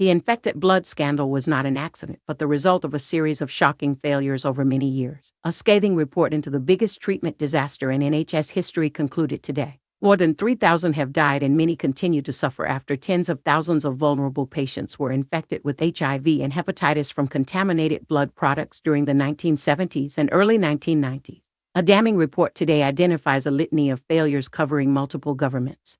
The infected blood scandal was not an accident, but the result of a series of shocking failures over many years. A scathing report into the biggest treatment disaster in NHS history concluded today. More than 3,000 have died and many continue to suffer after tens of thousands of vulnerable patients were infected with HIV and hepatitis from contaminated blood products during the 1970s and early 1990s. A damning report today identifies a litany of failures covering multiple governments,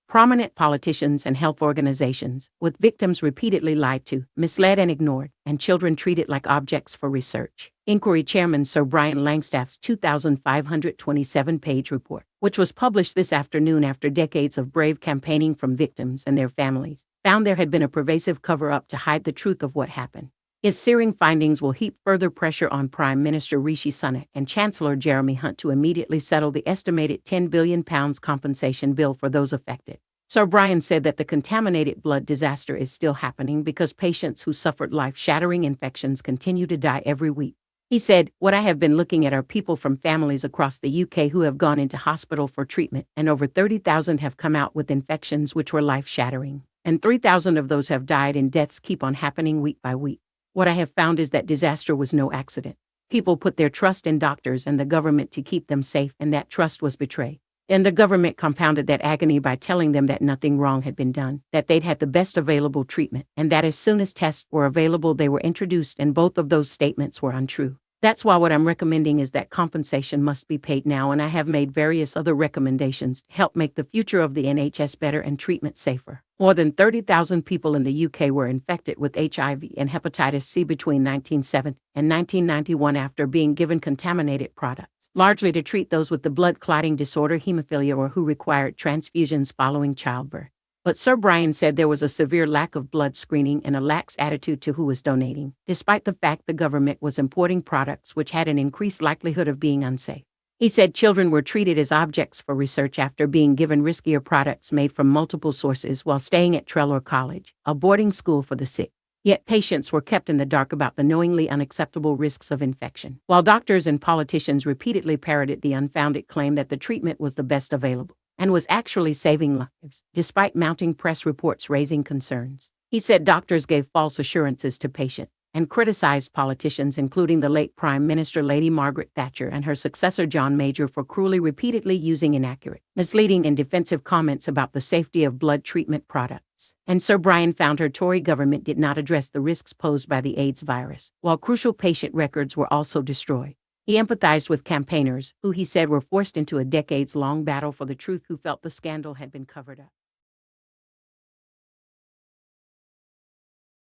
prominent politicians and health organizations, with victims repeatedly lied to, misled and ignored, and children treated like objects for research. Inquiry Chairman Sir Brian Langstaff's 2,527-page report, which was published this afternoon after decades of brave campaigning from victims and their families, found there had been a pervasive cover-up to hide the truth of what happened. Its searing findings will heap further pressure on Prime Minister Rishi Sunak and Chancellor Jeremy Hunt to immediately settle the estimated £10 billion compensation bill for those affected. Sir Brian said that the contaminated blood disaster is still happening because patients who suffered life-shattering infections continue to die every week. He said, "What I have been looking at are people from families across the UK who have gone into hospital for treatment, and over 30,000 have come out with infections which were life-shattering, and 3,000 of those have died, and deaths keep on happening week by week. What I have found is that disaster was no accident. People put their trust in doctors and the government to keep them safe, and that trust was betrayed. And the government compounded that agony by telling them that nothing wrong had been done, that they'd had the best available treatment, and that as soon as tests were available they were introduced, and both of those statements were untrue. That's why what I'm recommending is that compensation must be paid now, and I have made various other recommendations to help make the future of the NHS better and treatment safer." More than 30,000 people in the UK were infected with HIV and hepatitis C between 1970 and 1991 after being given contaminated products, largely to treat those with the blood clotting disorder hemophilia or who required transfusions following childbirth. But Sir Brian said there was a severe lack of blood screening and a lax attitude to who was donating, despite the fact the government was importing products which had an increased likelihood of being unsafe. He said children were treated as objects for research after being given riskier products made from multiple sources while staying at Trelawney College, a boarding school for the sick. Yet patients were kept in the dark about the knowingly unacceptable risks of infection, while doctors and politicians repeatedly parroted the unfounded claim that the treatment was the best available and was actually saving lives, despite mounting press reports raising concerns. He said doctors gave false assurances to patients and criticized politicians, including the late Prime Minister Lady Margaret Thatcher and her successor John Major, for cruelly repeatedly using inaccurate, misleading and defensive comments about the safety of blood treatment products. And Sir Brian found her Tory government did not address the risks posed by the AIDS virus, while crucial patient records were also destroyed. He empathized with campaigners, who he said were forced into a decades-long battle for the truth, who felt the scandal had been covered up.